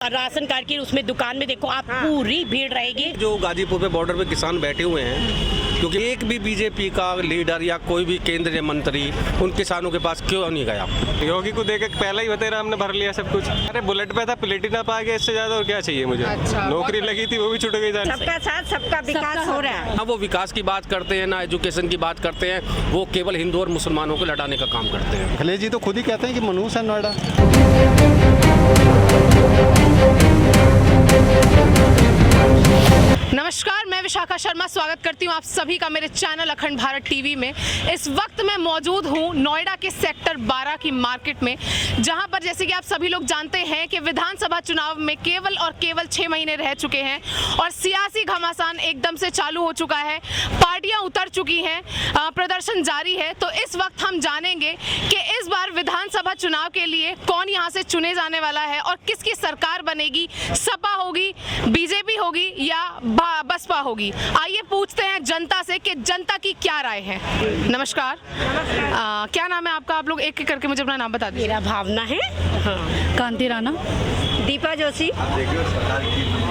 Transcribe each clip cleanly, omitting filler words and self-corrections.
Ration card की उसमें दुकान में देखो आप पूरी भीड़ रहेगी। जो गाजीपुर पे बॉर्डर पे किसान बैठे हुए हैं, क्योंकि एक भी बीजेपी का लीडर या कोई भी केंद्रीय मंत्री उन किसानों के पास क्यों नहीं गया? योगी को देख के पहले ही बता रहा हमने भर लिया सब कुछ। अरे बुलेट पे था, प्लेटिना पा गया, इससे ज्यादा और क्या चाहिए मुझे। नौकरी लगी थी वो भी छूट गई। सबका साथ सबका विकास हो रहा है। ना वो विकास की बात करते हैं, ना एजुकेशन की बात करते हैं, वो केवल हिंदू और मुसलमानों को लड़ाने का काम करते हैं। अखिलेश जी तो खुद ही कहते हैं कि मनहूस है नोएडा। नमस्कार, मैं विशाखा शर्मा स्वागत करती हूँ आप सभी का मेरे चैनल अखंड भारत टीवी में। इस वक्त मैं मौजूद हूँ नोएडा के सेक्टर 12 की मार्केट में, जहां पर जैसे कि आप सभी लोग जानते हैं कि विधानसभा चुनाव में केवल और केवल 6 महीने रह चुके हैं और सियासी घमासान एकदम से चालू हो चुका है। पार्टियां उतर चुकी हैं, प्रदर्शन जारी है। तो इस वक्त हम जानेंगे कि इस बार विधानसभा चुनाव के लिए कौन यहाँ से चुने जाने वाला है और किसकी सरकार बनेगी, सपा होगी, बीजेपी होगी या बसपा होगी। आइए पूछते हैं जनता से कि जनता की क्या राय है। नमस्कार, क्या नाम है आपका? आप लोग एक एक करके मुझे अपना नाम बता दीजिए। मेरा भावना है कांति राणा, दीपा जोशी,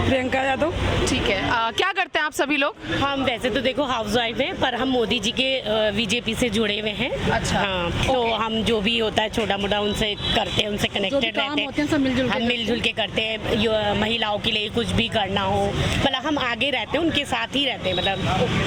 प्रियंका यादव। ठीक है, क्या करते हैं आप सभी लोग? हम वैसे तो देखो हाउस वाइफ हैं, पर हम मोदी जी के बीजेपी से जुड़े हुए हैं। अच्छा। हाँ, तो हम जो भी होता है छोटा मोटा उनसे करते हैं, उनसे कनेक्टेड रहते हैं, हम मिलजुल के करते हैं। महिलाओं के लिए कुछ भी करना हो, मतलब हम आगे रहते हैं, उनके साथ ही रहते हैं, मतलब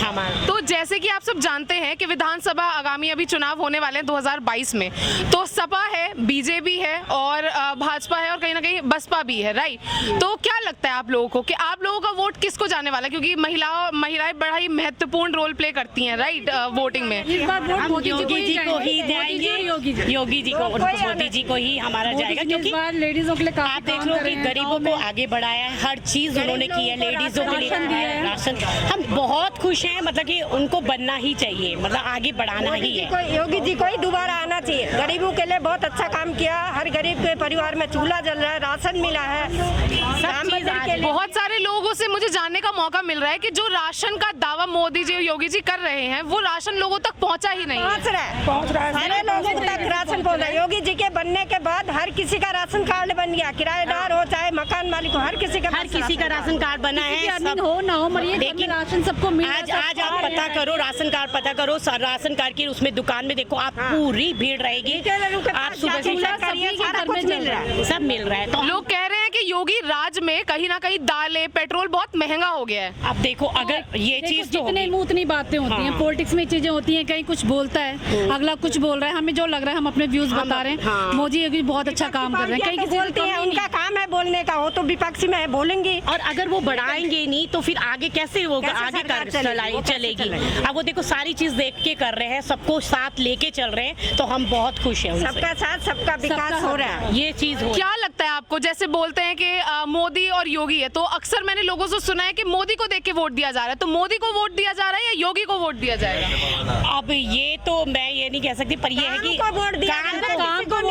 हमारा। तो जैसे कि आप सब जानते हैं कि विधानसभा आगामी अभी चुनाव होने वाले हैं 2022 में, तो सपा है, बीजेपी है और भाजपा है और कहीं ना कहीं बसपा भी है, राइट? तो क्या लगता है आप लोगों को कि आप लोगों का वोट किसको जाने वाला है? क्योंकि महिलाएं बड़ा ही महत्वपूर्ण रोल प्ले करती हैं, राइट, वोटिंग में। हम योगी जी को ही देंगे, योगी जी को, मोदी जी को ही हमारा जाएगा, क्योंकि लेडीजों के लिए आप देख लो कि गरीबों को आगे बढ़ाया है, हर चीज उन्होंने की है, लेडीजों के लिए राशन। हम बहुत खुश हैं, मतलब कि उनको बनना ही चाहिए, मतलब आगे बढ़ाना ही है। योगी जी को ही दोबारा आना चाहिए। गरीबों के लिए बहुत अच्छा काम किया। हर गरीब के परिवार में चूल्हा जल रहा है, राशन मिला है, सब चीज के लिए। बहुत सारे लोगों से मुझे जानने का मौका मिल रहा है कि जो राशन का दावा मोदी जी और योगी जी कर रहे हैं, वो राशन लोगों तक पहुंचा ही नहीं पहुंच रहा है। सारे लोगों तक राशन पहुंच रहा है। योगी जी के बनने के बाद हर किसी का राशन कार्ड बन गया, किराएदार हो चाहे मकान मालिक हो, हर किसी का राशन कार्ड बना है। हो ना हो, लेकिन राशन सबको आज आप पता करो, राशन कार्ड पता करो, राशन कार्ड की उसमें दुकान में देखो आप पूरी भीड़ रहेगी। आप सुबह से सब मिल रहा है। तो लोग कह रहे हैं कि योगी राज में कहीं ना कहीं दालें, पेट्रोल बहुत महंगा हो गया है। अब देखो, अगर ये चीज तो जितने मुंह उतनी बातें होती हैं, पॉलिटिक्स में चीजें होती हैं, कहीं कुछ बोलता है, अगला कुछ बोल रहा है, हमें जो लग रहा है हम अपने व्यूज बता रहे हैं। मोदी योगी बहुत अच्छा काम कर रहे हैं, कहीं किसी बोलते हैं, उनका काम है बोलने का, हो तो विपक्षी में है, बोलेंगे। और अगर वो बढ़ाएंगे नहीं तो फिर आगे कैसे वो आगे चलेगी? अब वो देखो सारी चीज देख के कर रहे हैं, सबको साथ लेके चल रहे हैं, तो हम बहुत खुश हैं। सबका साथ सबका विकास हो रहा है। ये चीज हो। क्या लगता है आपको? जैसे बोलते हैं कि मोदी और योगी है, तो अक्सर मैंने लोगों से सुना है कि मोदी को देख के वोट दिया जा रहा है, तो मोदी को वोट दिया जा रहा है या योगी को वोट दिया जाएगा? अब ये तो मैं ये नहीं कह सकती, पर ये है कि काम को वोट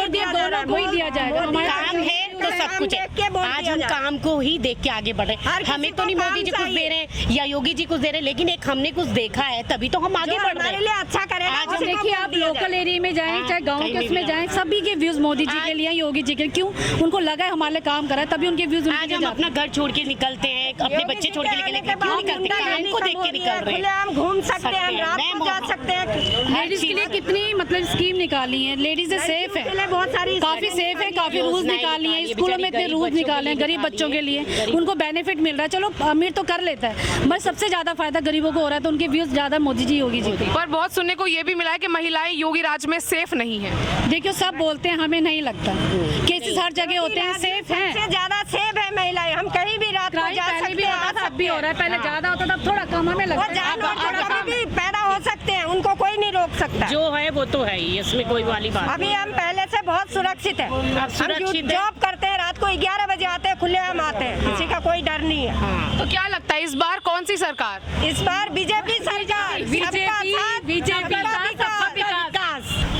दिया दोनों को ही दिया जाएगा। काम है तो सब कुछ है। आज हम काम को ही देख के आगे बढ़ रहे हैं। हमें तो नहीं मोदी जी कुछ दे रहे हैं या योगी जी कुछ दे रहे हैं, लेकिन एक हमने कुछ देखा है तभी तो हम आगे बढ़ रहे हैं। अच्छा करें। आज हम देखिए, आप लोकल एरिया में जाएं, चाहे गांव के उसमें जाएं, सभी के व्यूज मोदी जी के लिए, योगी जी के। क्यों? उनको लगा है हमारे काम करा, तभी उनके व्यूज। आज हम अपना घर छोड़ के निकलते हैं, अपने बच्चे छोड़ के निकलते हैं, क्यों निकलते हैं? काम को देख के निकल रहे हैं। हम घूम सकते हैं, रात को जा सकते हैं। लेडीज के लिए कितनी मतलब स्कीम निकाली है, लेडीज सेफ है, बहुत सारी काफी सेफ है, काफी रूल्स निकाले हैं, स्कूलों में इतने रूल्स निकाले हैं गरीब बच्चों के लिए, उनको बेनिफिट मिल रहा है। चलो अमीर तो कर लेता है, बस सबसे ज्यादा फायदा गरीबों को हो रहा है, तो उनके व्यूज ज्यादा मोदी जी योगी जी के। पर बहुत सुनने को ये भी मिला है कि महिलाएं योगी राज में सेफ नहीं है। देखियो, सब बोलते हैं, हमें नहीं लगता। केसेस हर जगह होते हैं, सेफ है, सबसे ज्यादा सेफ है महिलाएं। हम कहीं भी रात को जा सकते भी होता था, अब भी हो रहा है। पहले ज्यादा होता था, थोड़ा कम हमें लगता है। कभी भी पैदा हो सकते हैं, उनको कोई नहीं रोक सकता। जो है वो तो है ही, इसमें कोई वाली बात। अभी हम पहले से बहुत सुरक्षित है। जॉब करते हैं, रात को 11 बजे आते हैं, खुलेआम आते हैं, किसी का कोई डर नहीं है। तो क्या लगता है इस बार कौन सी सरकार? इस बार बीजेपी सरकार, बीजेपी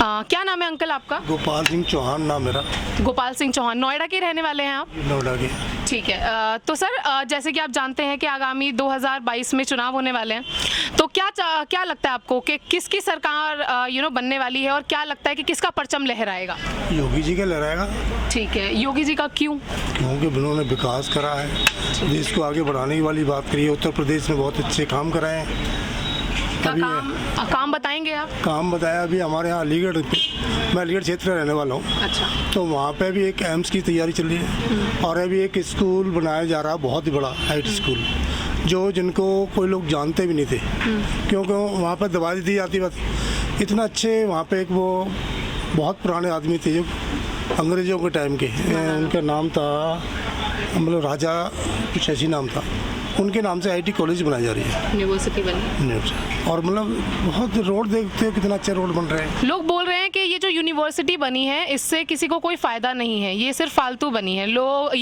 क्या नाम है अंकल आपका? गोपाल सिंह चौहान नाम मेरा। गोपाल सिंह चौहान, नोएडा के रहने वाले हैं आप? नोएडा के। ठीक है। तो सर जैसे कि आप जानते हैं कि आगामी 2022 में चुनाव होने वाले हैं, तो क्या लगता है आपको कि किसकी सरकार बनने वाली है और क्या लगता है कि किसका परचम लहराएगा? योगी जी का लहराएगा। ठीक है, योगी जी का क्यों? क्योंकि उन्होंने विकास करा है, देश को आगे बढ़ाने की वाली बात करी है। उत्तर प्रदेश में बहुत अच्छे काम कराए हैं। काम बताएंगे आप? काम बताया अभी हमारे यहाँ अलीगढ़, मैं अलीगढ़ क्षेत्र का रहने वाला हूँ। अच्छा। तो वहाँ पे भी एक एम्स की तैयारी चल रही है और अभी एक स्कूल बनाया जा रहा है, बहुत ही बड़ा हाइट स्कूल, जिनको कोई लोग जानते भी नहीं थे, क्योंकि वहाँ पर दबा दी जाती बात। इतना अच्छे वहाँ पे एक वो बहुत पुराने आदमी थे जो अंग्रेज़ों के टाइम के, उनका नाम था मतलब राजा कुछ ऐसी नाम था, उनके नाम से आईटी कॉलेज बनाई जा रही है, यूनिवर्सिटी बनी। और मतलब बहुत रोड देखते हो कितना अच्छे रोड बन रहे हैं। लोग बोल रहे हैं कि ये जो यूनिवर्सिटी बनी है इससे किसी को कोई फायदा नहीं है, ये सिर्फ फालतू बनी है। लोग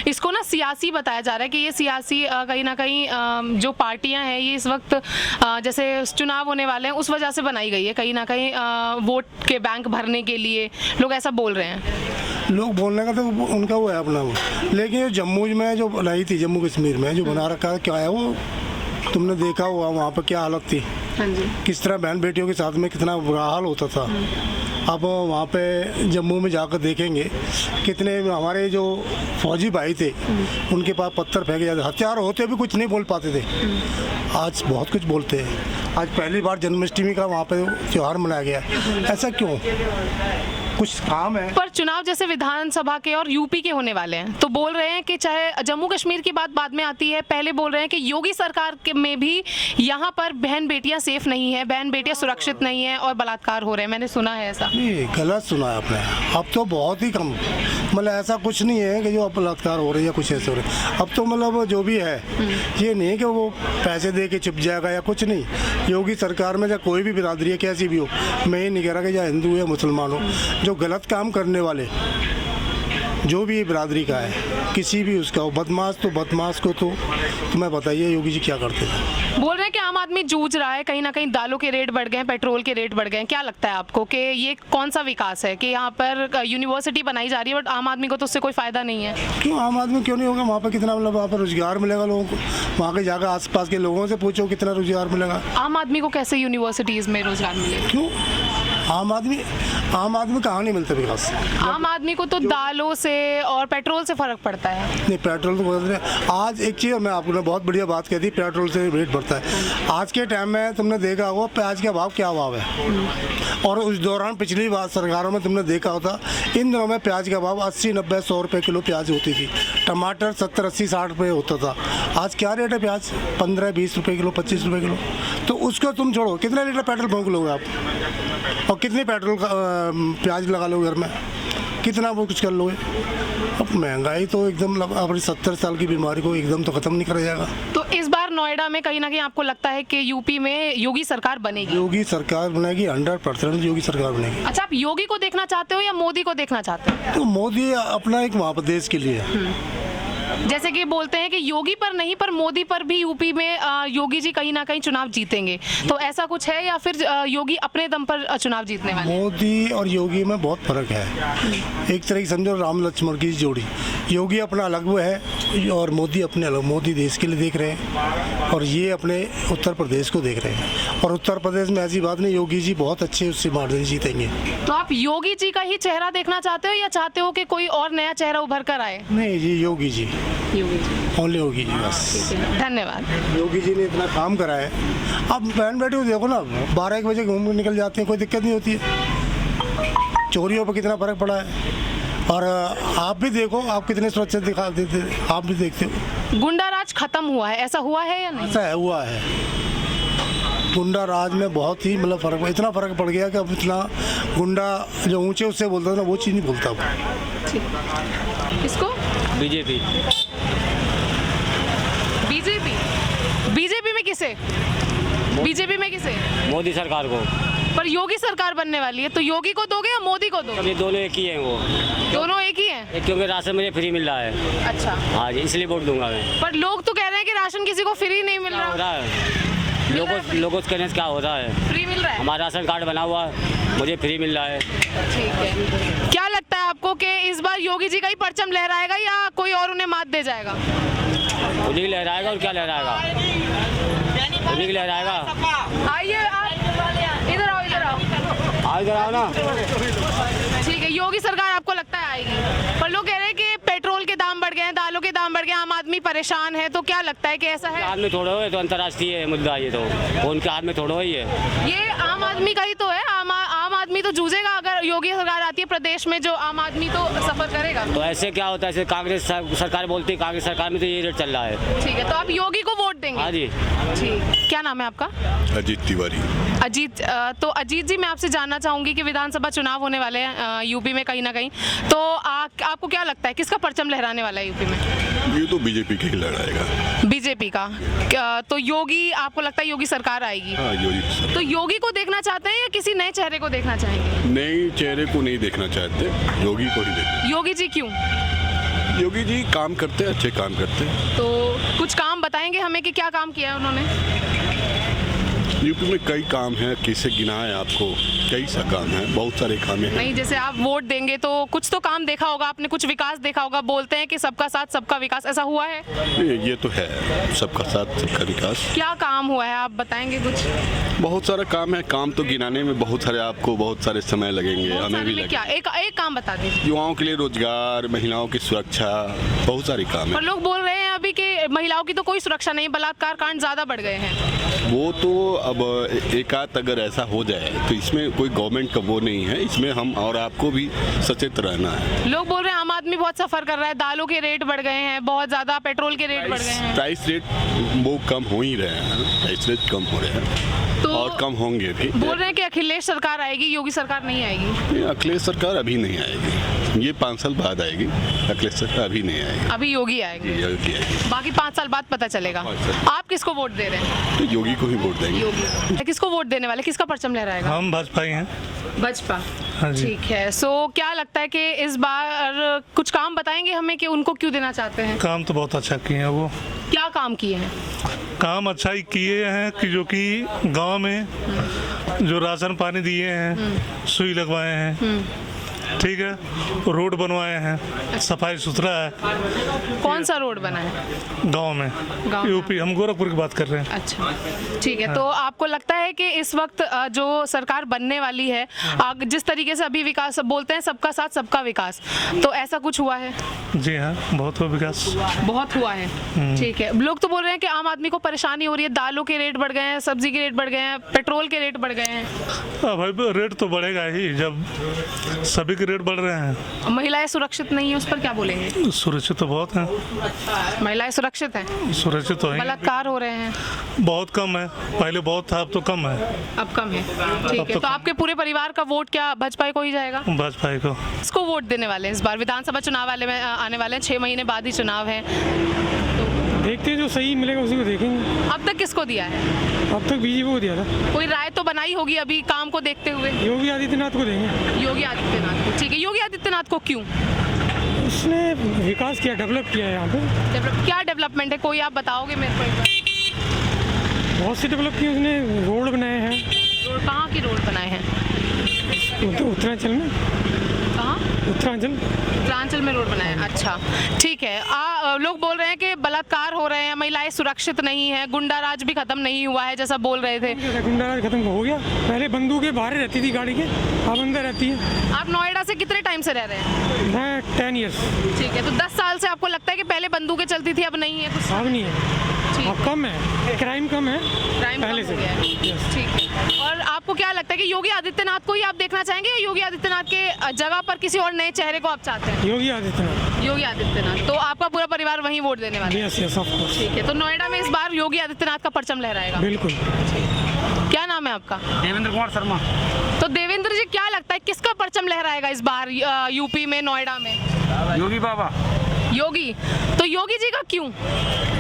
इसको ना सियासी बताया जा रहा है कि ये सियासी कहीं ना कहीं जो पार्टियां हैं ये इस वक्त जैसे चुनाव होने वाले हैं उस वजह से बनाई गई है, कहीं ना कहीं वोट के बैंक भरने के लिए लोग ऐसा बोल रहे हैं। लोग बोलने का तो उनका वो है अपना वो, लेकिन जम्मू में जो बनाई थी, जम्मू कश्मीर में जो बना रखा है, क्या है वो तुमने देखा हुआ वहाँ पर क्या हालत थी। हाँ जी। किस तरह बहन बेटियों के साथ में कितना बुरा हाल होता था। अब वहाँ पे जम्मू में जाकर देखेंगे कितने हमारे जो फौजी भाई थे उनके पास पत्थर फेंके जाते, हथियार होते भी कुछ नहीं बोल पाते थे, आज बहुत कुछ बोलते हैं। आज पहली बार जन्माष्टमी का वहाँ पे त्यौहार मनाया गया, ऐसा क्यों? कुछ काम है। पर चुनाव जैसे विधानसभा के और यूपी के होने वाले हैं, तो बोल रहे हैं कि चाहे जम्मू कश्मीर की बात बाद में आती है, पहले बोल रहे हैं कि योगी सरकार में भी यहाँ पर बहन बेटियां सेफ नहीं है, बहन बेटियां सुरक्षित नहीं है और बलात्कार हो रहे हैं। मैंने सुना है ऐसा। नहीं, गलत सुना है आपने। अब तो बहुत ही कम, मतलब ऐसा कुछ नहीं है कि जो बलात्कार हो रही है या कुछ ऐसे हो रहे हैं। अब तो मतलब जो भी है ये नहीं है कि वो पैसे दे के चुप जाएगा या कुछ नहीं। योगी सरकार में चाहे कोई भी बिरादरी है कैसी भी हो, मैं ये नहीं कह रहा कि या हिंदू या मुसलमान हो, जो गलत काम करने वाले जो भी बिरादरी का है किसी भी उसका हो, बदमाश तो बदमाश को तो तुम्हें बताइए योगी जी क्या करते हैं। बोल रहे हैं कि आम आदमी जूझ रहा है, कहीं ना कहीं दालों के रेट बढ़ गए हैं, पेट्रोल के रेट बढ़ गए हैं। क्या लगता है आपको कि ये कौन सा विकास है कि यहाँ पर यूनिवर्सिटी बनाई जा रही है बट आम आदमी को तो उससे कोई फायदा नहीं है? क्यों आम आदमी क्यों नहीं होगा? वहाँ पर कितना मतलब वहाँ पर रोजगार मिलेगा लोगों को, वहाँ के जाकर आसपास के लोगों से पूछो कितना रोजगार मिलेगा। आम आदमी को कैसे यूनिवर्सिटीज में रोजगार मिलेगा? क्यों आम आदमी कहाँ नहीं मिलता विकास? आम आदमी को तो दालों से और पेट्रोल से फर्क पड़ता है। नहीं, पेट्रोल तो बदल रहे हैं। आज एक चीज़ मैं आपको बहुत बढ़िया बात कह दी, पेट्रोल से रेट बढ़ता है। आज के टाइम में तुमने देखा होगा प्याज का भाव क्या भाव है, और उस दौरान पिछली बार सरकारों में तुमने देखा होता इन दिनों में प्याज का भाव 80, 90, 100 रुपये किलो प्याज होती थी। टमाटर 70, 80, 60 रुपये होता था। आज क्या रेट है प्याज? 15, 20 रुपये किलो, 25 रुपये किलो। तो उसको तुम छोड़ो, कितना लीटर पेट्रोल फूंक लोगे आप और कितनी पेट्रोल का प्याज लगा लोगे घर में, कितना वो कुछ कर लोगे? अब महंगाई तो एकदम अपनी 70 साल की बीमारी को एकदम तो खत्म नहीं करा जाएगा। तो इस बार नोएडा में कहीं ना कहीं आपको लगता है कि यूपी में योगी सरकार बनेगी? योगी सरकार बनेगी, 100% योगी सरकार बनेगी। अच्छा, आप योगी को देखना चाहते हो या मोदी को देखना चाहते हो? तो मोदी अपना एक वहाँ पर देश के लिए जैसे कि बोलते हैं कि योगी पर नहीं पर मोदी पर भी यूपी में योगी जी कहीं ना कहीं चुनाव जीतेंगे, तो ऐसा कुछ है या फिर योगी अपने दम पर चुनाव जीतने वाले? मोदी और योगी में बहुत फर्क है। एक तरह की समझो राम लक्ष्मण की जोड़ी, योगी अपना अलग वो है और मोदी अपने अलग। मोदी देश के लिए देख रहे हैं और ये अपने उत्तर प्रदेश को देख रहे हैं, और उत्तर प्रदेश में ऐसी बात नहीं, योगी जी बहुत अच्छे उससे मार्जिन जीतेंगे। तो आप योगी जी का ही चेहरा देखना चाहते हो या चाहते हो कि कोई और नया चेहरा उभर कर आए? नहीं जी, योगी जी, योगी जी, ओनली योगी जी बस। धन्यवाद। योगी जी ने इतना काम करा है। अब बहन बेटे को देखो ना, 12-1 बजे घूम के निकल जाते हैं, कोई दिक्कत नहीं होती है। चोरियों पर कितना फर्क पड़ा है, और आप भी देखो, आप कितने सुरक्षित दिखा देते, आप भी देखते हो। गुंडा राज खत्म हुआ है, ऐसा हुआ है या नहीं? ऐसा है, हुआ है। गुंडा राज में बहुत ही मतलब फर्क, इतना फर्क पड़ गया कि अब इतना गुंडा जो ऊंचे उससे बोलता था ना वो चीज़ नहीं बोलता अब। इसको बीजेपी में किसे? बीजेपी में किसे? मोदी सरकार को। पर योगी सरकार बनने वाली है, तो योगी को दोगे या मोदी को दोगे? ये दोनों एक ही हैं, वो दोनों एक ही हैं। क्योंकि राशन मुझे फ्री मिल रहा है। अच्छा, हाँ जी, इसलिए वोट दूंगा मैं। पर लोग तो कह रहे हैं कि राशन किसी को फ्री नहीं मिल रहा। हो रहा है लोगों के क्या होता है, फ्री मिल रहा है? हमारा राशन कार्ड बना हुआ है, मुझे फ्री मिल रहा है। ठीक है। क्या लगता है आपको कि इस बार योगी जी का ही परचम लहराएगा या कोई और उन्हें मात दे जाएगा? उन्हीं लहराएगा और क्या लहराएगा, उन्हीं लहराएगा। आइए आप इधर आओ, इधर आओ ना। ठीक है, योगी सरकार आपको लगता है आएगी, पर लोग कह रहे हैं कि पेट्रोल के दाम बढ़ गए हैं, दालों के दाम बढ़ गए हैं, आम आदमी परेशान है, तो क्या लगता है कि ऐसा है? हाथ में थोड़ा है तो अंतर्राष्ट्रीय मुद्दा, ये तो उनके हाथ में थोड़ा ही है। ये आम आदमी का ही तो है, आम आदमी तो जूझेगा अगर योगी सरकार आती है प्रदेश में, जो आम आदमी तो सफर करेगा। तो ऐसे क्या होता है, ऐसे कांग्रेस सरकार बोलती है, कांग्रेस सरकार में तो ये रेट चल रहा है। ठीक है, तो आप योगी को वोट देंगे? हाँ जी। ठीक, क्या नाम है आपका? अजीत तिवारी। अजीत, तो अजीत जी मैं आपसे जानना चाहूंगी कि विधानसभा चुनाव होने वाले हैं यूपी में कहीं ना कहीं, तो आपको क्या लगता है किसका परचम लहराने वाला है यूपी में? ये तो बीजेपी के ही लड़ाएगा। बीजेपी का? तो योगी, आपको लगता है योगी सरकार आएगी? हाँ, योगी। तो योगी को देखना चाहते हैं या किसी नए चेहरे को देखना चाहेंगे? नए चेहरे को नहीं देखना चाहते, योगी को ही देखना। योगी जी क्यों? योगी जी काम करते हैं, अच्छे काम करते हैं। तो कुछ काम बताएंगे हमें कि क्या काम किया है उन्होंने? यूपी में कई काम है, कैसे गिना है आपको, कई सा काम है, बहुत सारे काम है। नहीं, जैसे आप वोट देंगे तो कुछ तो काम देखा होगा आपने, कुछ विकास देखा होगा, बोलते हैं कि सबका साथ सबका विकास, ऐसा हुआ है? ये तो है, सबका साथ सबका विकास। क्या काम हुआ है आप बताएंगे कुछ? बहुत सारा काम है, काम तो गिनाने में बहुत सारे, आपको बहुत सारे समय लगेंगे, हमें भी लगेंगे। क्या एक काम बता दीजिए। युवाओं के लिए रोजगार, महिलाओं की सुरक्षा, बहुत सारे काम है। पर लोग बोल रहे हैं अभी कि महिलाओं की तो कोई सुरक्षा नहीं, बलात्कार कांड ज्यादा बढ़ गए हैं। वो तो अब एकाध अगर ऐसा हो जाए तो इसमें कोई गवर्नमेंट का वो नहीं है, इसमें हम और आपको भी सचेत रहना है। लोग बोल रहे हैं आम आदमी बहुत सफर कर रहा है, दालों के रेट बढ़ गए हैं बहुत ज्यादा, पेट्रोल के रेट बढ़ गए हैं। प्राइस रेट वो कम हो ही रहे हैं, प्राइस रेट कम हो रहे हैं तो और कम होंगे भी। बोल रहे हैं कि अखिलेश सरकार आएगी, योगी सरकार नहीं आएगी। अखिलेश सरकार अभी नहीं आएगी, ये 5 साल बाद आएगी, अखिलेश सरकार अभी नहीं आएगी, अभी योगी आएगी। योगी आएगी, बाकी 5 साल बाद पता चलेगा। आप किसको वोट दे रहे हैं? तो योगी को ही वोट देंगे। योगी। किसको वोट देने वाले, किसका परचम लहराएगा? हम भाजपा ही हैं। भाजपा, हाँ जी। ठीक है। सो क्या लगता है कि इस बार कुछ काम बताएंगे हमें कि उनको क्यों देना चाहते हैं? काम तो बहुत अच्छा किए हैं वो। क्या काम किए हैं? काम अच्छा ही किए हैं कि जो कि गांव में जो राशन पानी दिए हैं, सुई लगवाए हैं, ठीक है, रोड बनवाए हैं, सफाई सुथरा है। कौन सा रोड बना है गांव में? गाँव यूपी, हम गोरखपुर की बात कर रहे हैं। अच्छा, ठीक है। तो आपको लगता है कि इस वक्त जो सरकार बनने वाली है, जिस तरीके से अभी विकास बोलते हैं, सबका साथ सबका विकास, तो ऐसा कुछ हुआ है? जी हाँ, बहुत हुआ विकास, बहुत हुआ है। ठीक है। लोग तो बोल रहे हैं कि आम आदमी को परेशानी हो रही है, दालों के रेट बढ़ गए हैं, सब्जी के रेट बढ़ गए हैं, पेट्रोल के रेट बढ़ गए हैं। भाई रेट तो बढ़ेगा ही जब सभी के रेट बढ़ रहे हैं। महिलाएं सुरक्षित नहीं है, उस पर क्या बोलेंगे? सुरक्षित तो बहुत हैं। महिलाएं सुरक्षित हैं? सुरक्षित तो है, बलात्कार हो रहे हैं? बहुत कम है, पहले बहुत था, अब तो कम है। अब कम है, ठीक है। तो आपके पूरे परिवार का वोट क्या भाजपा को ही जाएगा? भाजपा को। इसको वोट देने वाले हैं इस बार विधानसभा चुनाव वाले में आने वाले हैं, 6 महीने बाद ही चुनाव है। देखते हैं, जो सही मिलेगा उसी को देखेंगे। अब तक किसको दिया है? अब तक बीजेपी को दिया था। कोई राय तो बनाई होगी अभी काम को देखते हुए? योगी आदित्यनाथ को देंगे। योगी आदित्यनाथ को, ठीक है। योगी आदित्यनाथ को क्यों? उसने विकास किया, डेवलप किया है यहाँ पे। क्या डेवलपमेंट है, कोई आप बताओगे मेरे को एक बार? बहुत से डेवलप किए उसने, रोड बनाए हैं। रोड कहाँ की रोड बनाए हैं? उत्तरांचल में। कहाँ? उत्तरांचल में रोड बनाए। अच्छा, ठीक है। लोग बोल रहे हैं कि बलात्कार हो रहे हैं, महिलाएं सुरक्षित नहीं है, गुंडा राज भी खत्म नहीं हुआ है जैसा बोल रहे थे। गुंडा राज खत्म हो गया, पहले बंदूकें बाहर रहती थी गाड़ी के, अब अंदर रहती है। आप नोएडा से कितने टाइम से रह रहे हैं? मैं 10 ईयर्स। ठीक है। तो 10 साल से आपको लगता है कि पहले बंदूकें चलती थी, अब नहीं है कुछ? अब नहीं है, अब कम है, क्राइम कम है पहले से। ठीक है। और आपको क्या लगता है कि योगी आदित्यनाथ को ही आप देखना चाहेंगे या योगी आदित्यनाथ के जगह पर किसी और नए चेहरे को आप चाहते हैं? योगी आदित्यनाथ। योगी आदित्यनाथ। तो आपका पूरा परिवार वहीं वोट देने वाला है? Yes yes, of course. ठीक है। तो नोएडा में इस बार योगी आदित्यनाथ का परचम लहराएगा? बिल्कुल। क्या नाम है आपका? देवेंद्र कुमार शर्मा। तो देवेंद्र जी, क्या लगता है किसका परचम लहराएगा इस बार यूपी में, नोएडा में? योगी बाबा। योगी। तो योगी जी का क्यों?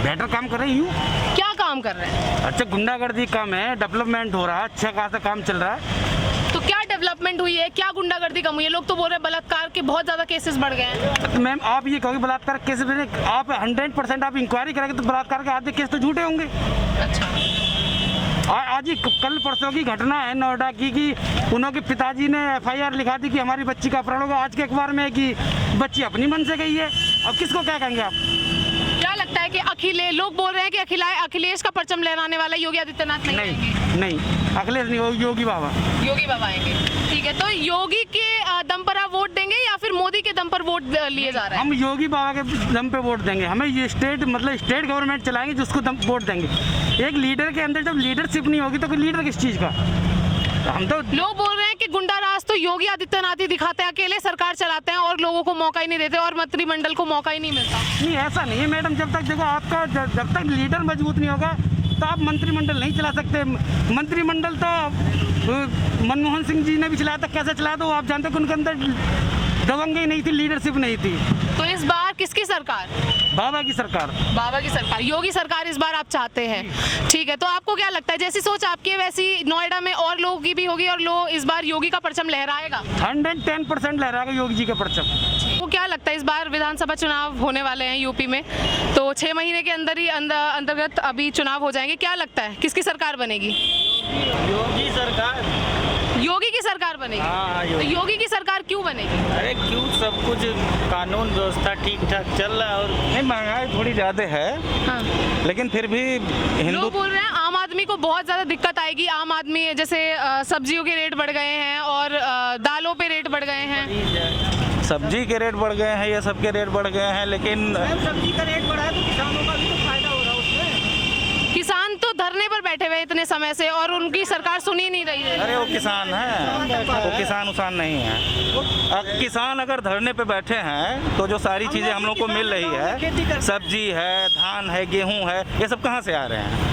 बेटर काम कर रही हूँ। क्या काम कर रहे हैं? अच्छा, गुंडागर्दी कम है, डेवलपमेंट हो रहा है, अच्छा खासा काम चल रहा है। तो क्या डेवलपमेंट हुई है, क्या गुंडागर्दी कम हुई है? लोग तो बोल रहे हैं बलात्कार के बहुत ज्यादा केसेस बढ़ गए हैं। तो मैम, आप ये कहोगे बलात्कार केस में आप 100% आप इंक्वायरी करेंगे तो बलात्कार के आधे केस तो झूठे होंगे। अच्छा। आज ही कल परसों की घटना है नोएडा की कि उन्होंने पिताजी ने FIR लिखा दी कि हमारी बच्ची का अपहरण होगा। आज के अखबार में है कि बच्ची अपनी मन से गई है। अब किसको क्या कहेंगे आप? क्या लगता है कि अखिलेश, लोग बोल रहे हैं कि अखिलेश का परचम लहराने वाला योगी आदित्यनाथ नहीं आएंगे? नहीं, अखिलेश नहीं, योगी बाबा आएंगे। ठीक है, तो योगी के दम पर आप वोट देंगे या फिर मोदी के दम पर वोट लिए जा रहे हैं? हम योगी बाबा के दम पे वोट देंगे। हमें ये स्टेट गवर्नमेंट चलाएंगे जिसको वोट देंगे। एक लीडर के अंदर जब लीडरशिप नहीं होगी तो कोई लीडर किस चीज़ का? हम तो लोग बोल रहे हैं कि गुंडा राज तो योगी आदित्यनाथ ही दिखाते हैं, अकेले सरकार चलाते हैं और लोगों को मौका ही नहीं देते और मंत्रिमंडल को मौका ही नहीं मिलता। नहीं, ऐसा नहीं है मैडम। जब तक देखो आपका जब तक लीडर मजबूत नहीं होगा तो आप मंत्रिमंडल नहीं चला सकते। मंत्रिमंडल तो मनमोहन सिंह जी ने भी चलाया था। कैसे चलाया था वो आप जानते हो। उनके अंदर दबंग ही नहीं थी, लीडरशिप नहीं थी। तो इस बार किसकी सरकार? बाबा की सरकार। योगी सरकार इस बार आप चाहते हैं। ठीक है, तो आपको क्या लगता है, जैसी सोच आपकी है वैसी नोएडा में और लोगों की भी होगी और लोग इस बार योगी का परचम लहराएगा? 110% लहराएगा योगी जी का परचम। वो क्या लगता है, इस बार विधानसभा चुनाव होने वाले हैं यूपी में, तो 6 महीने के अंदर ही अंतर्गत अभी चुनाव हो जाएंगे। क्या लगता है किसकी सरकार बनेगी? योगी की सरकार बनेगी। हाँ, तो योगी की सरकार क्यों बनेगी? अरे क्यों, सब कुछ कानून व्यवस्था ठीक ठाक चल रहा है और नहीं, महंगाई थोड़ी ज़्यादा है। हाँ। लेकिन फिर भी लोग बोल रहे हैं आम आदमी को बहुत ज़्यादा दिक्कत आएगी। आम आदमी जैसे सब्जियों के रेट बढ़ गए हैं और दालों पे रेट बढ़ गए हैं। सब्जी के रेट बढ़ गए हैं, ये सब के रेट बढ़ गए हैं, लेकिन सब्जी का रेट बढ़ा है तो किसानों का भी तो फायदा हो रहा है उसमें। किसान तो धरने पर बैठे हुए इतने समय से और उनकी सरकार सुन ही नहीं रही है। अरे वो किसान है, वो किसान उसान नहीं है। किसान अगर धरने पे बैठे हैं तो जो सारी चीज़ें हम लोग को मिल रही है, सब्जी है, धान है, गेहूं है, ये सब कहाँ से आ रहे हैं?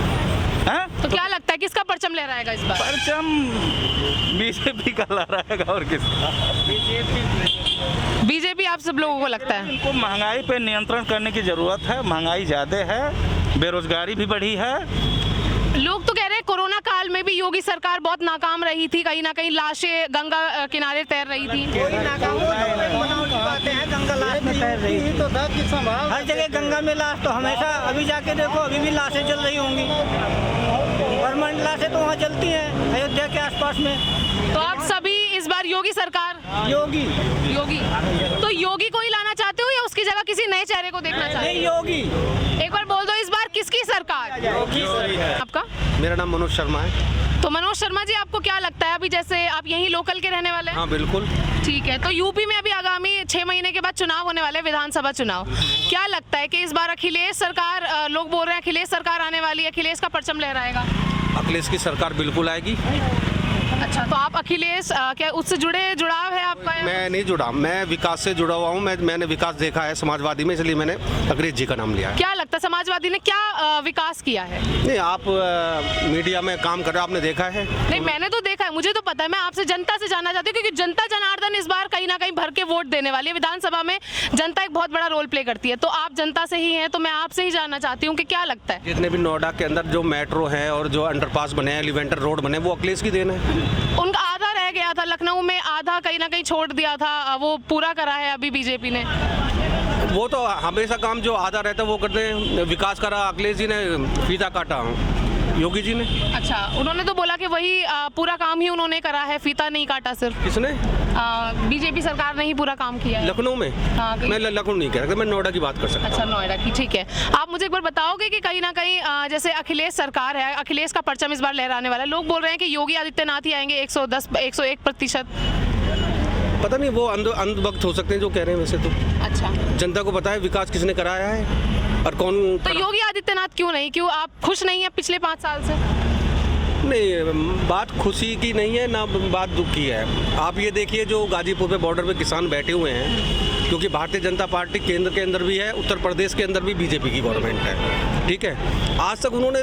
तो क्या लगता है किसका परचम लहराएगा इस बार? परचम बीजेपी का लहराएगा और किसका? बीजेपी आप सब लोगों को लगता है? इनको महंगाई पे नियंत्रण करने की ज़रूरत है। महंगाई ज़्यादा है, बेरोजगारी भी बढ़ी है। लोग तो कह रहे हैं कोरोना काल में भी योगी सरकार बहुत नाकाम रही थी, कहीं ना कहीं लाशें गंगा किनारे तैर रही थी। हर जगह गंगा में लाश तो हमेशा, अभी जाके देखो अभी भी लाशें चल रही होंगी। परमानेंट लाशें तो वहाँ चलती हैं अयोध्या के आसपास में। तो आप सभी इस बार योगी सरकार? योगी। तो योगी को ही लाना चाहते हो या उसकी जगह किसी नए चेहरे को देखना चाहते हो? नहीं, योगी। एक बार बोल दो, इस बार किसकी सरकार? आपका? मेरा नाम मनोज शर्मा है। तो मनोज शर्मा जी, आपको क्या लगता है, अभी जैसे आप यहीं लोकल के रहने वाले हैं? हाँ बिल्कुल। ठीक है, तो यूपी में अभी आगामी 6 महीने के बाद चुनाव होने वाले, विधानसभा चुनाव। क्या लगता है कि इस बार अखिलेश सरकार, लोग बोल रहे हैं अखिलेश सरकार आने वाली है, अखिलेश का परचम लहराएगा? अखिलेश की सरकार बिल्कुल आएगी। अच्छा, तो आप अखिलेश क्या उससे जुड़ाव है आपका? मैं नहीं जुड़ा, मैं विकास से जुड़ा हुआ हूँ। मैंने विकास देखा है समाजवादी में, इसलिए मैंने अखिलेश जी का नाम लिया है। क्या लगता है समाजवादी ने क्या विकास किया है? नहीं, आप मीडिया में काम कर रहे हो, आपने देखा है? नहीं, मैंने तो देखा है, मुझे तो पता है। मैं आपसे जनता से जानना चाहती हूँ क्योंकि जनता जनार्दन इस बार कहीं ना कहीं भर के वोट देने वाली है। विधानसभा में जनता एक बहुत बड़ा रोल प्ले करती है, तो आप जनता से ही हैं, तो मैं आपसे ही जानना चाहती हूँ कि क्या लगता है। जितने भी नोएडा के अंदर जो मेट्रो है और जो अंडरपास बने हैं, एलिवेटर रोड बने, वो अखिलेश की देन है। उनका आधा रह गया था, लखनऊ में आधा कहीं ना कहीं छोड़ दिया था, वो पूरा करा है अभी बीजेपी ने। वो तो हमेशा काम जो आधा रहता है वो करते हैं। विकास करा अखिलेश जी ने, फीता काटा योगी जी ने। अच्छा, उन्होंने तो बोला कि वही पूरा काम ही उन्होंने करा है, फीता नहीं काटा सिर्फ। किसने? बीजेपी सरकार ने ही पूरा काम किया है लखनऊ में। हाँ, मैं लखनऊ नहीं कह रहा, मैं नोएडा की बात कर सकता हूं। अच्छा, नोएडा की, ठीक है। आप मुझे एक बार बताओगे कि कहीं ना कहीं जैसे अखिलेश सरकार है, अखिलेश का परचम इस बार लहराने वाला है, लोग बोल रहे हैं कि योगी आदित्यनाथ ही आएंगे 101%। पता नहीं, वो अंधभक्त हो सकते हैं जो कह रहे हैं, वैसे तो अच्छा जनता को पता है विकास किसने कराया है और कौन। तो योगी आदित्यनाथ क्यों नहीं, क्यों आप खुश नहीं है पिछले 5 साल से? नहीं, बात खुशी की नहीं है ना, बात दुख की है। आप ये देखिए, जो गाजीपुर पे बॉर्डर पे किसान बैठे हुए हैं, क्योंकि भारतीय जनता पार्टी केंद्र के अंदर भी है, उत्तर प्रदेश के अंदर भी बीजेपी की गवर्नमेंट है, ठीक है। आज तक उन्होंने,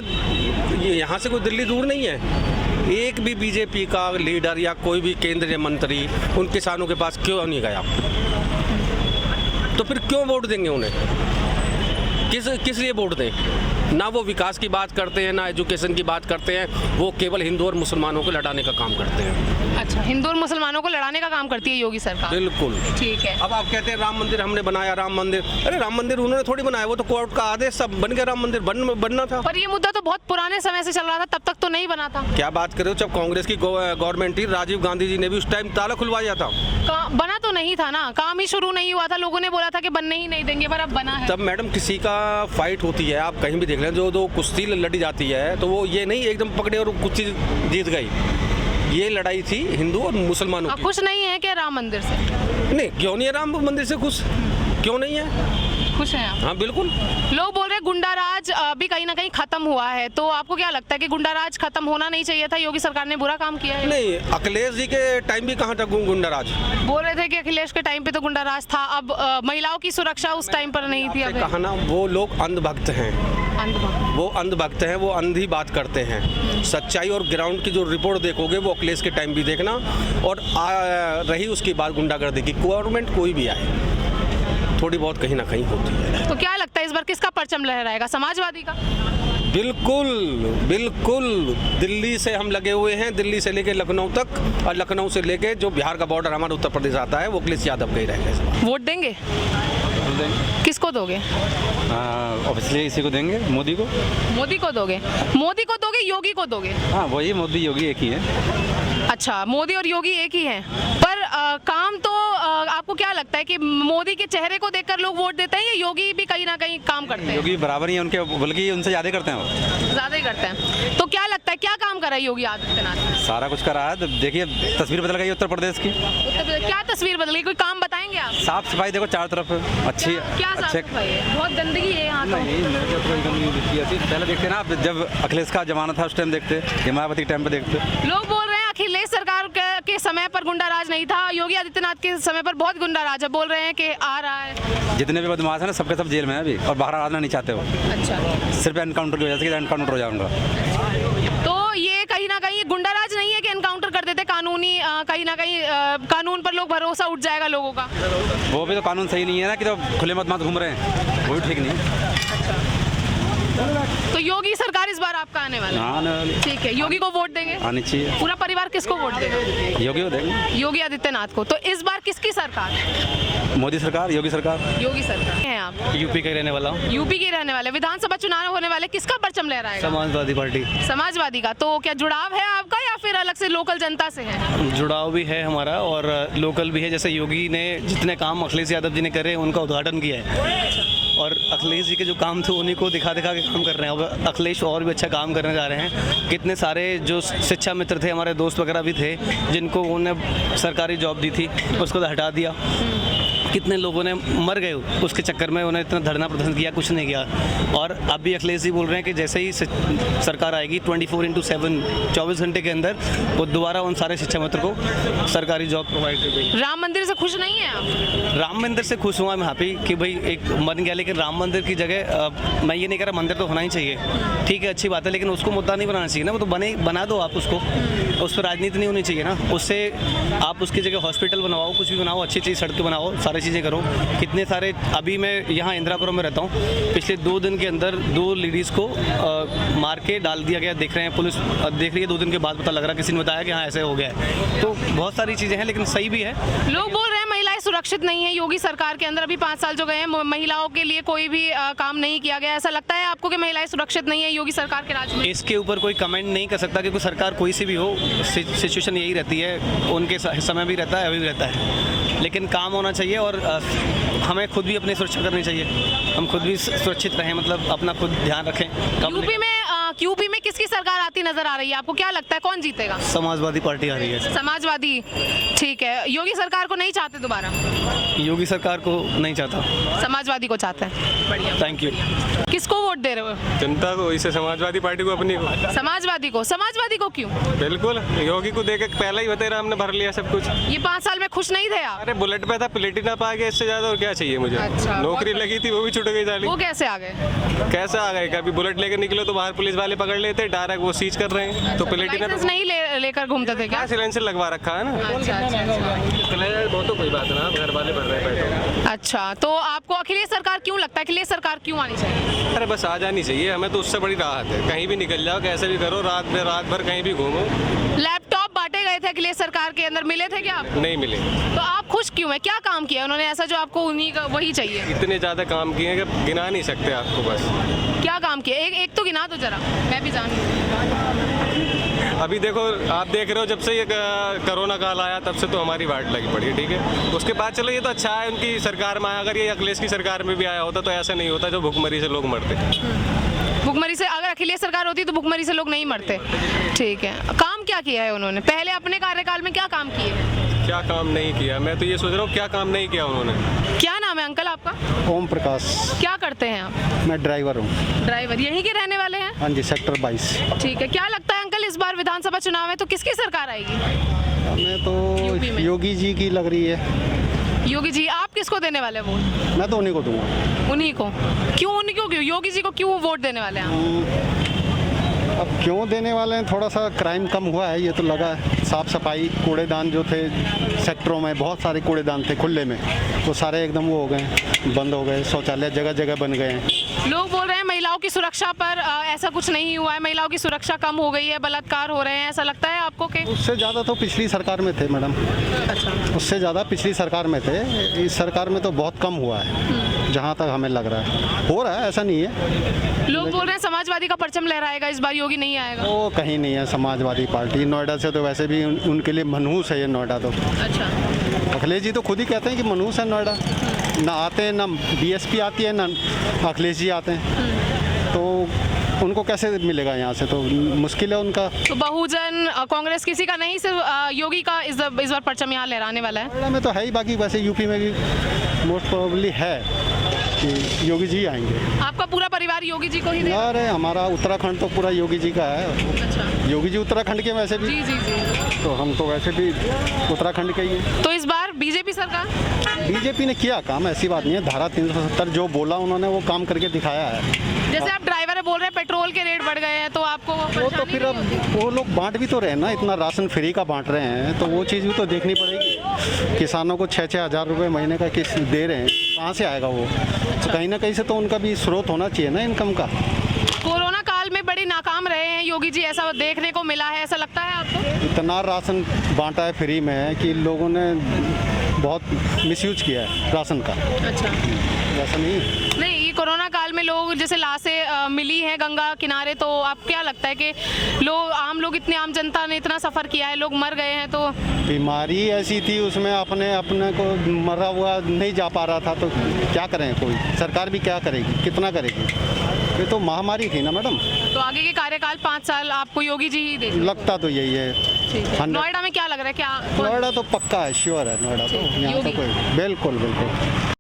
यहाँ से कोई दिल्ली दूर नहीं है, एक भी बीजेपी का लीडर या कोई भी केंद्रीय मंत्री उन किसानों के पास क्यों नहीं गया? तो फिर क्यों वोट देंगे उन्हें? किस लिए वोट दें? ना वो विकास की बात करते हैं, ना एजुकेशन की बात करते हैं, वो केवल हिंदू और मुसलमानों को लड़ाने का काम करते हैं। अच्छा, हिंदू और मुसलमानों को लड़ाने का काम करती है योगी सरकार। बिल्कुल ठीक है। अब आप कहते हैं राम मंदिर हमने बनाया, राम मंदिर, अरे राम मंदिर उन्होंने थोड़ी बनाया, वो तो कोर्ट का आदेश सब बन गया, राम मंदिर बनना था। पर ये मुद्दा तो बहुत पुराने समय से चल रहा था, तब तक तो नहीं बना था। क्या बात कर रहे हो, जब कांग्रेस की गवर्नमेंट थी, राजीव गांधी जी ने भी उस टाइम ताला खुलवाया था। बना तो नहीं था ना, काम ही शुरू नहीं हुआ था, लोगों ने बोला था कि बनने ही नहीं देंगे, पर अब बना है। तब मैडम किसी का फाइट होती है, आप कहीं भी देख लें, जो दो कुश्ती लड़ी जाती है तो वो ये नहीं एकदम पकड़े और कुश्ती जीत गई। ये लड़ाई थी हिंदू और मुसलमानों की। खुश नहीं है क्या राम मंदिर से? नहीं, क्यों नहीं है राम मंदिर से खुश, क्यों नहीं है? खुश हैं आप? हाँ बिल्कुल। लोग बोल रहे हैं गुंडाराज भी कहीं ना कहीं खत्म हुआ है, तो आपको क्या लगता है कि गुंडाराज खत्म होना नहीं चाहिए था? योगी सरकार ने बुरा काम किया है? नहीं, अखिलेश जी के टाइम भी कहाँ था गुंडाराज? बोल रहे थे कि अखिलेश के टाइम पे तो गुंडाराज था, अब महिलाओं की सुरक्षा उस टाइम पर नहीं थी। कहा ना, वो लोग अंधभक्त हैं, वो अंधभक्त हैं, वो अंधी बात करते हैं। सच्चाई और ग्राउंड की जो रिपोर्ट देखोगे वो अखिलेश के टाइम भी देखना, और रही उसकी बात गुंडागर्दी की, गवर्नमेंट कोई भी आए थोड़ी बहुत कहीं ना कहीं होती है। तो क्या लगता है इस बार किसका परचम लहराएगा? समाजवादी का? बिल्कुल बिल्कुल, दिल्ली से हम लगे हुए हैं, दिल्ली से लेके लखनऊ तक, और लखनऊ से लेके जो बिहार का बॉर्डर हमारा उत्तर प्रदेश आता है, वो अखिलेश यादव का ही रहेगा। वोट देंगे? किसको दोगे? ऑब्वियसली इसी को देंगे, मोदी को। मोदी को दोगे? मोदी को दोगे, योगी को दोगे? हाँ, वही मोदी योगी एक ही है। अच्छा, मोदी और योगी एक ही हैं, पर काम तो आपको क्या लगता है कि मोदी के चेहरे को देखकर लोग वोट देते हैं, या योगी भी कहीं ना कहीं काम करते हैं? योगी बराबर ही है उनके, बल्कि उनसे ज़्यादा करते हैं वो। ज़्यादा ही करते हैं। तो क्या लगता है क्या काम कर रहा है योगी आदित्यनाथ? सारा कुछ कर रहा है। देखिए, तस्वीर बदल गई उत्तर प्रदेश की। क्या तस्वीर बदल गई? कोई काम बताएंगे आप? साफ सफाई देखो चारों तरफ अच्छी। क्या साफ सफाई है? बहुत गंदगी है यहाँ तो। पहले देखते ना आप, जब अखिलेश का जमाना था उस टाइम देखते, मायावती के टाइम पे देखते। लोग बोल रहे हैं अखिलेश सरकार के समय पर गुंडाराज नहीं था, योगी आदित्यनाथ के समय पर बहुत गुंडाराज है, बोल रहे हैं कि आ रहा है। जितने भी बदमाश है ना, सबके सब जेल में है अभी, और बाहर आना नहीं चाहते हो। अच्छा, सिर्फ एनकाउंटर की वजह से एनकाउंटर हो जाऊंगा। तो ये कहीं ना कहीं गुंडाराज नहीं है कि एनकाउंटर कर देते, कानूनी कहीं ना कहीं कानून पर लोग भरोसा उठ जाएगा लोगों का। वो भी तो कानून सही नहीं है ना, कि तो खुले मत घूम रहे हैं, वो भी ठीक नहीं। तो योगी सरकार इस बार आपका आने वाला है? ठीक है, योगी को वोट देंगे? आनी चाहिए। पूरा परिवार किसको वोट देगा? योगी को देंगे। योगी आदित्यनाथ को। तो इस बार किसकी सरकार? मोदी सरकार, योगी सरकार। योगी सरकार हैं आप? यूपी का रहने वाला हूँ। यूपी के रहने वाले। विधानसभा चुनाव होने वाले, किसका परचम लहराएगा? समाजवादी पार्टी। समाजवादी का। तो क्या जुड़ाव है आपका, या फिर अलग से लोकल जनता से है? जुड़ाव भी है हमारा और लोकल भी है। जैसे योगी ने जितने काम अखिलेश यादव जी ने करे, उनका उद्घाटन किया है, और अखिलेश जी के जो काम थे उन्हीं को दिखा दिखा के काम कर रहे हैं। अब अखिलेश और भी अच्छा काम करने जा रहे हैं। कितने सारे जो शिक्षा मित्र थे, हमारे दोस्त वगैरह भी थे, जिनको उन्होंने सरकारी जॉब दी थी, उसको तो हटा दिया। कितने लोगों ने मर गए उसके चक्कर में, उन्हें इतना धरना प्रदर्शन किया, कुछ नहीं किया। और अभी अखिलेश जी बोल रहे हैं कि जैसे ही सरकार आएगी 24/7 24 घंटे के अंदर वो दोबारा उन सारे शिक्षा मित्र को सरकारी जॉब प्रोवाइड कर देगी। राम मंदिर से खुश नहीं है आप? राम मंदिर से खुश हुआ मैं हैप्पी कि भाई एक बन गया, लेकिन राम मंदिर की जगह मैं ये नहीं कह रहा, मंदिर तो होना ही चाहिए, ठीक है, अच्छी बात है, लेकिन उसको मुद्दा नहीं बनाना चाहिए ना। वो तो बना दो आप उसको, उस पर राजनीति नहीं होनी चाहिए ना। उससे आप उसकी जगह हॉस्पिटल बनवाओ, कुछ भी बनाओ, अच्छी अच्छी सड़कें बनाओ, सारी चीज़ें करो। कितने सारे, अभी मैं यहाँ इंदिरापुरम में रहता हूँ, पिछले 2 दिन के अंदर 2 लेडीज़ को मार के डाल दिया गया, देख रहे हैं, पुलिस देख रही है। 2 दिन के बाद पता लग रहा, किसी ने बताया कि हाँ ऐसे हो गया है। तो बहुत सारी चीज़ें हैं, लेकिन सही भी है। लोग बोल रहे हैं महिलाएं सुरक्षित नहीं है योगी सरकार के अंदर। अभी 5 साल जो गए हैं, महिलाओं के लिए कोई भी काम नहीं किया गया। ऐसा लगता है आपको कि महिलाएं सुरक्षित नहीं है योगी सरकार के राज में? इसके ऊपर कोई कमेंट नहीं कर सकता, क्योंकि सरकार कोई सी भी हो, सिचुएशन यही रहती है। उनके समय भी रहता है, अभी भी रहता है, लेकिन काम होना चाहिए। और हमें खुद भी अपनी सुरक्षा करनी चाहिए, हम खुद भी सुरक्षित रहें, मतलब अपना खुद ध्यान रखें। यूपी में किसकी सरकार आती नजर आ रही है आपको? क्या लगता है कौन जीतेगा? समाजवादी पार्टी आ रही है। समाजवादी, ठीक है। योगी सरकार को नहीं चाहते दोबारा? योगी सरकार को नहीं चाहता, समाजवादी को चाहते हैं। बढ़िया, थैंक यू। किसको वोट दे रहे हो? जनता को, इसे समाजवादी पार्टी को, अपनी को। समाजवादी को। समाजवादी को क्यों? बिल्कुल, योगी को देख के पहले ही बतेरा हमने भर लिया सब कुछ। ये 5 साल में खुश नहीं थे आप? अरे बुलेट पे था, प्लेटिना पा गया, इससे ज्यादा और क्या चाहिए मुझे। अच्छा, नौकरी लगी थी, वो भी छूट गई साली। वो कैसे आ गए? कैसे आ गए? कभी बुलेट लेकर निकलो तो बाहर पुलिस वाले पकड़ लेते, डायरेक्ट वो सीज कर रहे हैं। तो प्लेटिना लाइसेंस नहीं लेकर घूमते थे क्या? सिलेंसर लगवा रखा है ना। अच्छा। वो तो कोई बात ना, घर वाले भर रहे हैं पेट्रोल। अच्छा, तो आपको अखिलेश सरकार क्यों लगता है, अखिलेश सरकार क्यों आनी चाहिए? अरे बस आ जानी चाहिए, हमें तो उससे बड़ी राहत है। कहीं भी निकल जाओ, कैसे भी करो, रात भर कहीं भी घूमो। लैपटॉप बांटे गए थे अखिलेश सरकार के अंदर, मिले थे क्या आपको? नहीं मिले। तो आप खुश क्यों हैं? क्या काम किया उन्होंने ऐसा जो आपको उन्हीं का वही चाहिए? इतने ज़्यादा काम किए हैं कि गिना नहीं सकते आपको। बस क्या काम किया, एक तो गिना दो जरा, मैं भी जानूँ। अभी देखो, आप देख रहे हो, जब से ये कोरोना काल आया तब से तो हमारी वाट लगी पड़ी है, ठीक है। उसके बाद चलो ये तो अच्छा है उनकी सरकार में आया, अगर ये अखिलेश की सरकार में भी आया होता तो ऐसा नहीं होता जो भुखमरी से लोग मरते। भुखमरी से अगर अखिलेश सरकार होती तो भुखमरी से लोग नहीं मरते। ठीक है, काम क्या किया है उन्होंने पहले अपने कार्यकाल में, क्या काम किए? क्या काम नहीं किया, मैं तो ये सोच रहा हूँ क्या काम नहीं किया उन्होंने। क्या नाम है अंकल आपका? ओम प्रकाश। क्या करते हैं आप? मैं ड्राइवर हूँ। ड्राइवर, यहीं के रहने वाले हैं? हाँ जी, सेक्टर 22। ठीक है, क्या लगता है अंकल इस बार विधानसभा चुनाव है तो किसकी सरकार आएगी? हमें तो योगी जी की लग रही है। योगी जी, आप किसको देने वाले हैं वोट? मैं तो उन्हीं को दूंगा। उन्हीं को? क्यों उन्हीं को, क्यों योगी जी को क्यों वोट देने वाले हैं? अब क्यों देने वाले हैं, थोड़ा सा क्राइम कम हुआ है, ये तो लगा है। साफ सफाई, कूड़ेदान जो थे सेक्टरों में, बहुत सारे कूड़ेदान थे खुले में, वो सारे एकदम वो हो गए, बंद हो गए। शौचालय जगह जगह बन गए हैं। लोग बोल रहे हैं महिलाओं की सुरक्षा पर ऐसा कुछ नहीं हुआ है, महिलाओं की सुरक्षा कम हो गई है, बलात्कार हो रहे हैं, ऐसा लगता है आपको? कि उससे ज़्यादा तो पिछली सरकार में थे मैडम। अच्छा। उससे ज़्यादा पिछली सरकार में थे, इस सरकार में तो बहुत कम हुआ है, जहाँ तक हमें लग रहा है। हो रहा है, ऐसा नहीं है। लोग बोल रहे हैं समाजवादी का परचम लहराएगा इस बार, योगी नहीं आएगा। वो कहीं नहीं है समाजवादी पार्टी। नोएडा से तो वैसे भी उनके लिए मनहूस है ये नोएडा तो। अच्छा। अखिलेश जी तो खुद ही कहते हैं कि मनहूस है नोएडा। ना आते हैं, ना बीएसपी आती है, ना अखिलेश जी आते हैं, तो उनको कैसे मिलेगा यहाँ से? तो मुश्किल है उनका। तो बहुजन कांग्रेस किसी का नहीं, सिर्फ योगी का इस बार परचम यहाँ लहराने वाला है? नोएडा में तो है ही, बाकी वैसे यूपी में भी मोस्ट प्रोबेबली है कि योगी जी आएंगे। आपका पूरा परिवार योगी जी को ही देगा? अरे हमारा उत्तराखंड तो पूरा योगी जी का है। अच्छा। योगी जी उत्तराखंड के वैसे भी। जी जी जी। तो हम तो वैसे भी उत्तराखंड के ही हैं। तो इस बार बीजेपी सरकार? बीजेपी ने किया काम, ऐसी बात नहीं है। धारा 370 जो बोला उन्होंने वो काम करके दिखाया है। जैसे आप ड्राइवर है, बोल रहे हैं पेट्रोल के रेट बढ़ गए हैं, तो आपको वो तो फिर अब वो लोग बांट भी तो रहे हैं ना, इतना राशन फ्री का बांट रहे हैं, तो वो चीज़ भी तो देखनी पड़ेगी। किसानों को 6-6 हज़ार रुपये महीने का किस्त दे रहे हैं, कहाँ से आएगा वो? अच्छा। कहीं ना कहीं से तो उनका भी स्रोत होना चाहिए ना इनकम का। कोरोना काल में बड़े नाकाम रहे हैं योगी जी, ऐसा देखने को मिला है, ऐसा लगता है आपको? इतना राशन बांटा है फ्री में कि लोगों ने बहुत मिसयूज किया है राशन का। अच्छा। ऐसा नहीं है। नहीं, ये कोरोना काल में लोग जैसे लाशें मिली हैं गंगा किनारे, तो आप क्या लगता है कि आम लोग, इतने आम जनता ने इतना सफ़र किया है, लोग मर गए हैं, तो बीमारी ऐसी थी उसमें अपने को मरा हुआ नहीं जा पा रहा था, तो क्या करें? कोई सरकार भी क्या करेगी, कितना करेगी? ये तो महामारी थी ना मैडम। तो आगे के कार्यकाल 5 साल आपको योगी जी ही देंगे? लगता तो यही है। नोएडा में क्या लग रहा है, क्या? नोएडा तो पक्का है, श्योर है नोएडा तो। यहाँ तो कोई बिल्कुल बिल्कुल